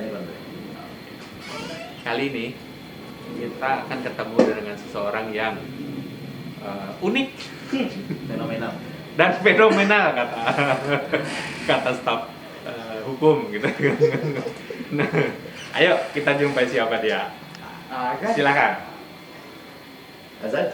Ayo Bang. Kali ini kita akan ketemu dengan seseorang yang unik Fenomenal. dan fenomenal kata kata staf hukum gitu. Nah, ayo kita jumpai siapa dia. Silakan. Azan?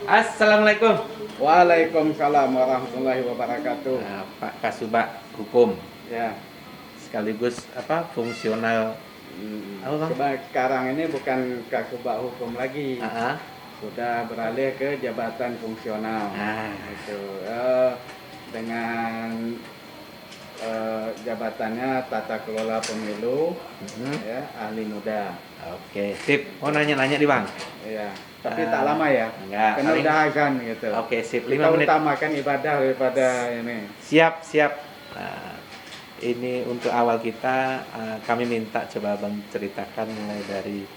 Assalamualaikum. Waalaikumsalam warahmatullahi wabarakatuh. Pak Kasubag Hukum Ya, sekaligus fungsional apa Bang? coba sekarang ini bukan Kasubag Hukum lagi, Ah, sudah beralih ke jabatan fungsional. Itu dengan jabatannya Tata Kelola Pemilu, ya, ahli muda. Oke, sip. Mau nanya-nanya di Bang? Ya, tapi tak lama ya. Enggak, Karena paling- udah azan gitu. Oke, sip. Kita 5 menit. utamakan ibadah daripada ini. Siap. Nah, ini untuk awal kita, kami minta coba Bang ceritakan mulai dari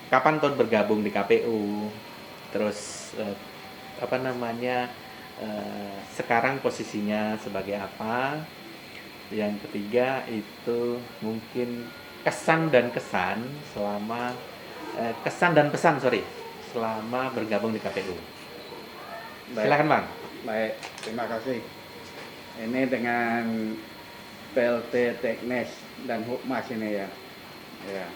kapan Ton bergabung di KPU, terus sekarang posisinya sebagai apa. Yang ketiga itu mungkin kesan dan pesan selama bergabung di KPU. Silakan Bang. Baik, terima kasih. Ini dengan PLT Teknis dan Hukmas ini ya. Ya.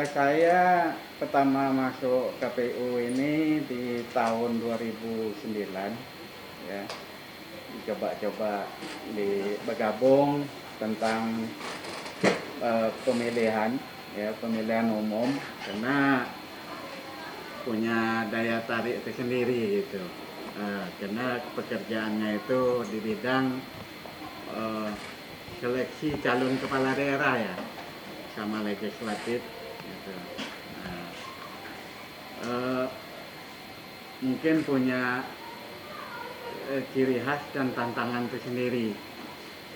Saya pertama masuk KPU ini di tahun 2009 ya. Coba-coba bergabung tentang pemilihan umum karena punya daya tarik tersendiri gitu. Karena pekerjaannya itu di bidang seleksi calon kepala daerah ya, sama legislatif gitu. Mungkin punya ciri khas dan tantangan tersendiri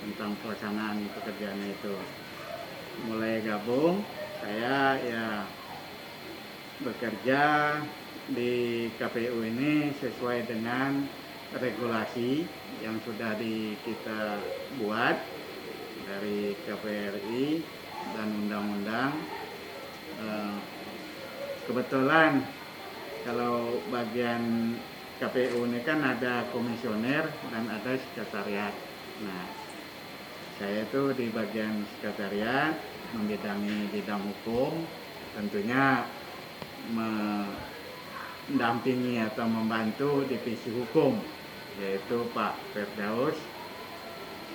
tentang pelaksanaan pekerjaannya itu. Mulai gabung, saya ya bekerja di KPU ini sesuai dengan regulasi yang sudah kita buat dari KPRI dan undang-undang. Kebetulan kalau bagian KPU ini kan ada komisioner dan ada sekretariat. Nah, saya itu di bagian sekretariat membidangi bidang hukum, tentunya mendampingi atau membantu divisi hukum, yaitu Pak Firdaus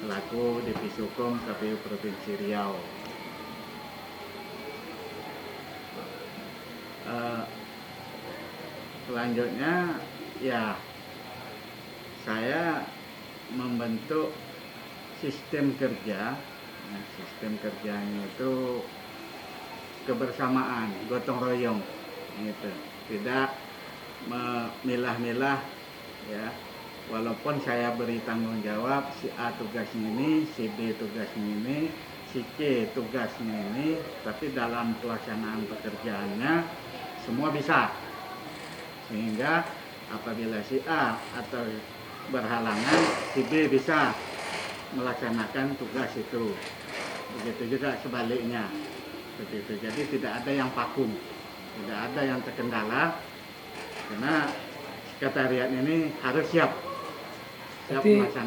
selaku divisi hukum KPU Provinsi Riau. Selanjutnya ya saya membentuk sistem kerja. Nah, sistem kerjanya itu kebersamaan, gotong royong gitu. Tidak memilah-milah ya. Walaupun saya beri tanggung jawab si A tugasnya ini, si B tugasnya ini, si C tugasnya ini, tapi dalam pelaksanaan pekerjaannya semua bisa. Sehingga apabila si A atau berhalangan, si B bisa melaksanakan tugas itu. Begitu juga sebaliknya. Begitu. Jadi tidak ada yang vakum, tidak ada yang terkendala, karena sekretariat ini harus siap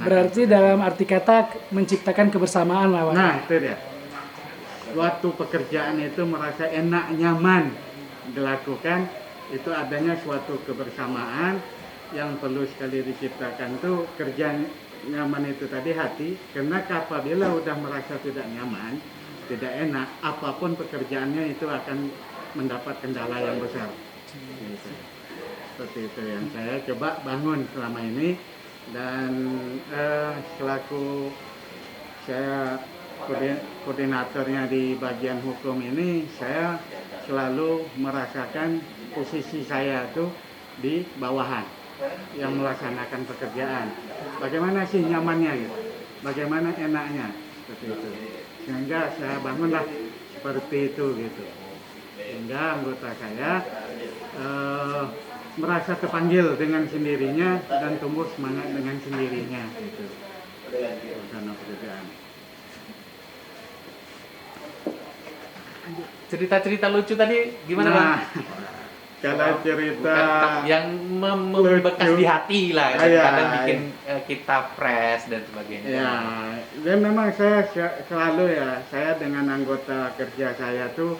Berarti dalam arti kata menciptakan kebersamaan lah Pak. Nah itu dia. Suatu pekerjaan itu merasa enak, nyaman dilakukan, itu adanya suatu kebersamaan yang perlu sekali diciptakan tuh. Kerja nyaman itu tadi hati, karena apabila udah merasa tidak nyaman, tidak enak, apapun pekerjaannya itu akan mendapat kendala yang besar. Gitu. Seperti itu yang saya coba bangun selama ini. Dan selaku saya koordinatornya di bagian hukum ini, saya selalu merasakan posisi saya tuh di bawahan yang melaksanakan pekerjaan. Bagaimana sih nyamannya gitu, bagaimana enaknya, seperti itu. Sehingga saya bangunlah seperti itu gitu. Sehingga anggota saya merasa terpanggil dengan sendirinya dan tumbuh semangat dengan sendirinya gitu. Suasana pekerjaan. Cerita-cerita lucu tadi gimana Bang? Nah, kalau cerita Bukan yang membekas lucu. di hati lah, Iya. kadang bikin kita fresh dan sebagainya. ya, dan memang saya selalu ya, saya dengan anggota kerja saya tuh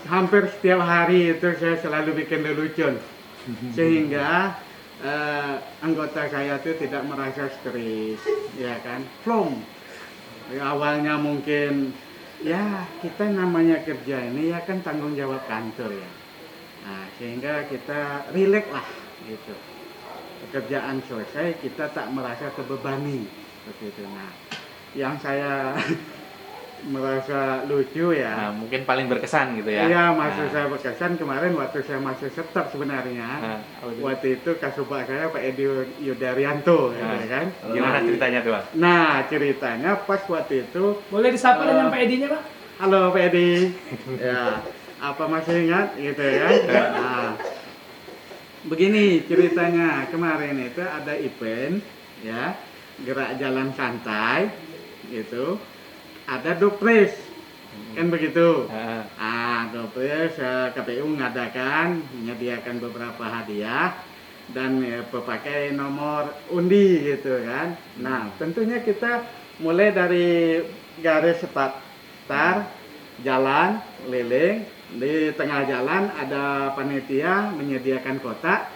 hampir setiap hari itu saya selalu bikin lelucon sehingga anggota saya tuh tidak merasa stres, ya kan? Plong. Ya, awalnya mungkin ya kita namanya kerja ini ya kan tanggung jawab kantor ya. Nah, sehingga kita rileks lah gitu. Pekerjaan selesai kita tak merasa terbebani seperti itu. Nah, yang saya merasa lucu Nah, ya. mungkin paling berkesan gitu ya. Iya, maksud Nah, saya berkesan kemarin waktu saya masuk setor sebenarnya. nah, apa itu? Waktu itu kasubag saya Pak Edi Yudaryanto, Nah, gitu kan. gimana ceritanya tuh Bang? Nah, ceritanya pas waktu itu, Boleh disapa dengan Pak Edinya, Pak? halo Pak Edi, ya apa masih ingat gitu ya? Nah, begini ceritanya, kemarin itu ada event ya, gerak jalan santai gitu, ada dopres kan begitu. Nah, Dopres KPU mengadakan menyediakan beberapa hadiah dan pepakai nomor undi gitu kan. Nah, tentunya kita mulai dari garis start, jalan keliling, di tengah jalan ada panitia menyediakan kotak.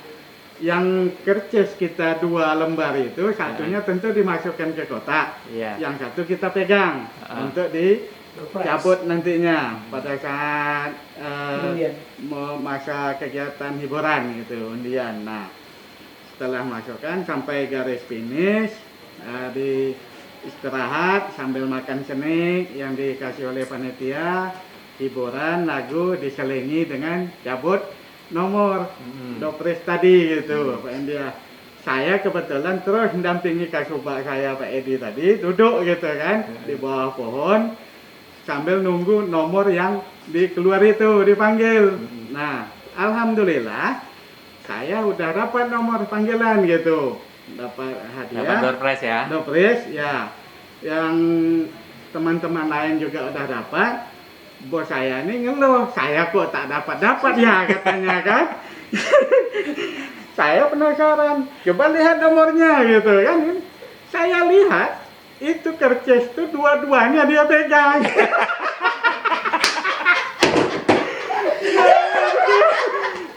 Yang kertas kita 2 lembar itu, satunya tentu dimasukkan ke kotak, iya. yang satu kita pegang untuk dicabut nantinya pada saat Undian. masa kegiatan hiburan gitu, undian. Nah, setelah masukkan sampai garis finish, di istirahat sambil makan snack yang dikasih oleh panitia, hiburan, lagu diselingi dengan cabut nomor dopres tadi gitu Pak India. Saya kebetulan terus mendampingi kasubag saya Pak Edi tadi, duduk gitu kan di bawah pohon sambil nunggu nomor yang dikeluar itu dipanggil. Nah, alhamdulillah saya udah dapat nomor panggilan gitu, dapat hadiah. Dapat door prize ya. Dopres ya, yang teman-teman lain juga udah dapat. Bos saya ini ngeluh, saya kok tak dapat ya katanya kan. Saya penasaran, coba lihat nomornya gitu kan. Saya lihat itu kertas itu dua-duanya dia pegang.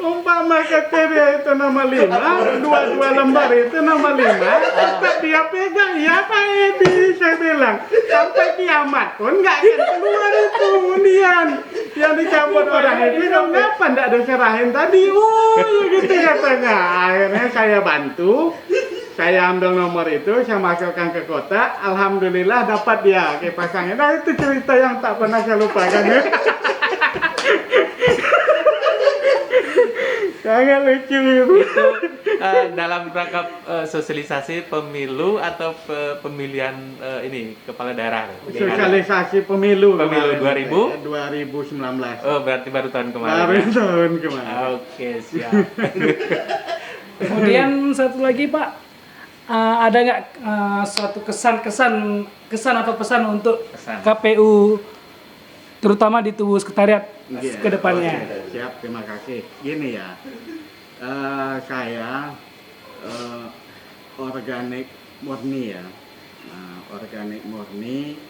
Umpama kriteria itu nomor 5, dua lembar itu nomor 5, tetap dia pegang. Ya Pak Edi, saya bilang, sampai kiamat pun nggak akan keluar itu undian yang dicabut orang itu. Kenapa nggak diserahin tadi? Oh, ya gitu katanya. Akhirnya saya bantu, saya ambil nomor itu, saya masukkan ke kotak. Alhamdulillah dapat dia ke pasangnya. Nah, itu cerita yang tak pernah saya lupakan. Sangat lucu itu. Itu dalam rangka sosialisasi pemilu atau pemilihan ini kepala daerah. Sosialisasi pemilu. Pemilu kemarin, 2019. Oh, berarti baru tahun kemarin. Baru ya? tahun kemarin. Oke, siap. Kemudian satu lagi Pak, ada nggak suatu kesan atau pesan untuk Pesan. KPU, terutama di tubuh sekretariat Iya. ke depannya? Oke, siap, terima kasih. Gini ya, saya organik murni ya. Nah, organik murni,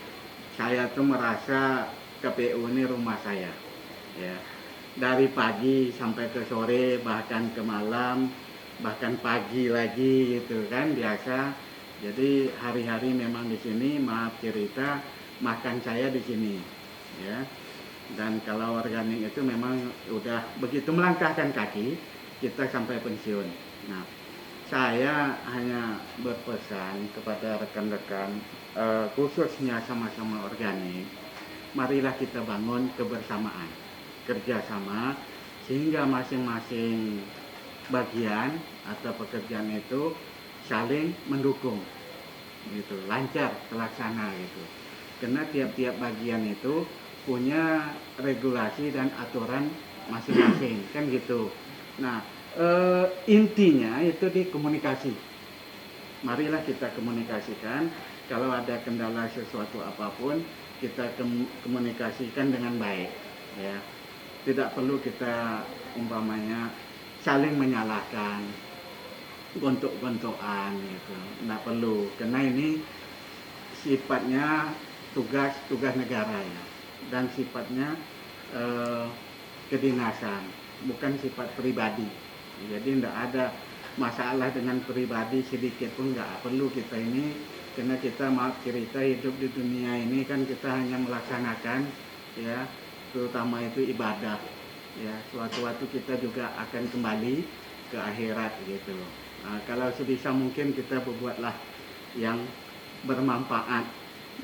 saya tuh merasa KPU ini rumah saya. Ya, dari pagi sampai ke sore, bahkan ke malam, bahkan pagi lagi gitu kan biasa. Jadi hari-hari memang di sini, maaf cerita, makan saya di sini, ya. Dan kalau organik itu memang udah begitu melangkahkan kaki kita sampai pensiun. Nah, saya hanya berpesan kepada rekan-rekan, khususnya sama-sama organik, marilah kita bangun kebersamaan, kerjasama, sehingga masing-masing bagian atau pekerjaan itu saling mendukung, gitu, lancar terlaksana gitu. Karena tiap-tiap bagian itu punya regulasi dan aturan masing-masing kan gitu. Nah, intinya itu di komunikasi. Marilah kita komunikasikan. Kalau ada kendala sesuatu apapun, kita komunikasikan dengan baik. Ya, tidak perlu kita umpamanya saling menyalahkan, gontok-gontokan gitu. Nggak perlu, karena ini sifatnya tugas negara ya, dan sifatnya kedinasan, bukan sifat pribadi. Jadi tidak ada masalah dengan pribadi sedikit pun, nggak perlu kita ini, karena kita maaf cerita hidup di dunia ini kan kita hanya melaksanakan ya, terutama itu ibadah ya, suatu waktu kita juga akan kembali ke akhirat gitu. Nah, kalau sebisa mungkin kita berbuatlah yang bermanfaat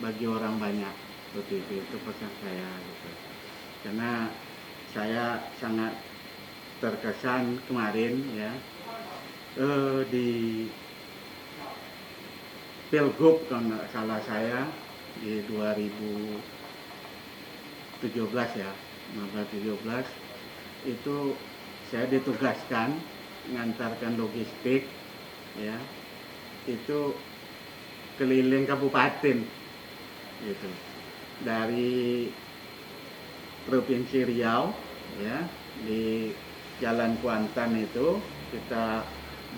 bagi orang banyak, seperti itu pesan saya gitu. Karena saya sangat terkesan kemarin ya, di Pilgub kalau nggak salah saya di 2017 ya, 2017 itu saya ditugaskan mengantarkan logistik ya, itu keliling kabupaten gitu, dari Provinsi Riau ya, di Jalan Kuantan itu kita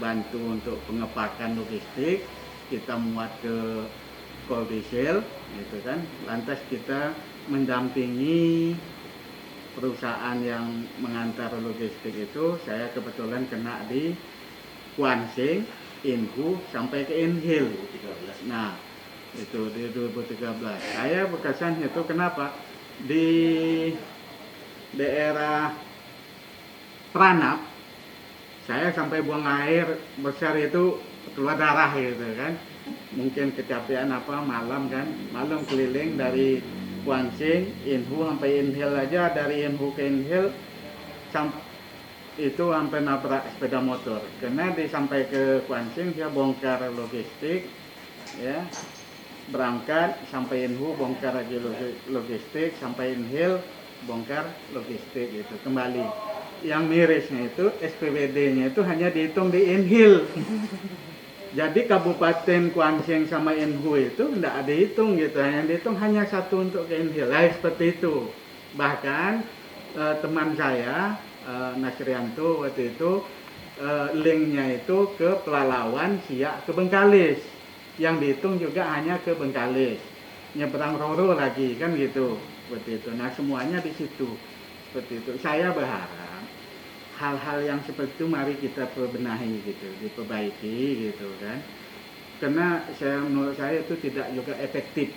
bantu untuk pengepakan logistik, kita muat ke Koldisil gitu kan. Lantas kita mendampingi perusahaan yang mengantar logistik itu. Saya kebetulan kena di Kuansing, Inhu sampai ke Inhil. Nah, itu di 2013. Saya berkesan itu kenapa? Di daerah Pranap, saya sampai buang air besar itu keluar darah gitu kan. Mungkin kecapean apa malam kan, malam keliling dari Kuansing, Inhu sampai Inhil aja, dari Inhu ke Inhil itu sampai nabrak sepeda motor. Karena sampai ke Kuansing dia bongkar logistik ya, berangkat sampai Inhu bongkar lagi logistik, sampai Inhil bongkar logistik gitu kembali. Yang mirisnya itu SPWD-nya itu hanya dihitung di Inhil. Jadi Kabupaten Kuansing sama Inhu itu tidak dihitung gitu, hanya dihitung hanya satu untuk ke Inhil. Nah, seperti itu. Bahkan teman saya Nasrianto waktu itu linknya itu ke Pelalawan, Siak, ke Bengkalis. Yang dihitung juga hanya ke Bengkalis. Nyebrang Roro lagi kan gitu, seperti itu. Nah, semuanya di situ. Seperti itu. Saya berharap hal-hal yang seperti itu mari kita perbenahi gitu, diperbaiki gitu kan. Karena menurut saya itu tidak juga efektif,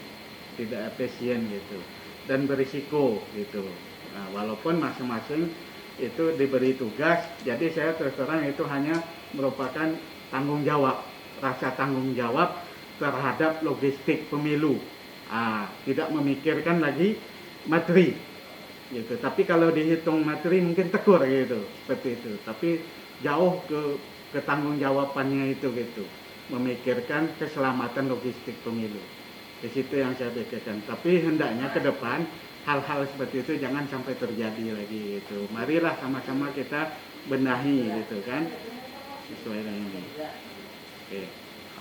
tidak efisien gitu, dan berisiko gitu. Nah, walaupun masing-masing itu diberi tugas, jadi saya terus terang itu hanya merupakan tanggung jawab, rasa tanggung jawab terhadap logistik pemilu. Tidak memikirkan lagi materi gitu. Tapi kalau dihitung materi mungkin tekur gitu, seperti itu. Tapi jauh ke tanggung jawabannya itu gitu, memikirkan keselamatan logistik pemilu. Di situ yang saya pikirkan. Tapi hendaknya ke depan hal-hal seperti itu jangan sampai terjadi lagi gitu. Marilah sama-sama kita benahi gitu kan, sesuai dengan ini. Oke.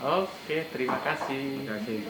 Oke, terima kasih. Terima kasih.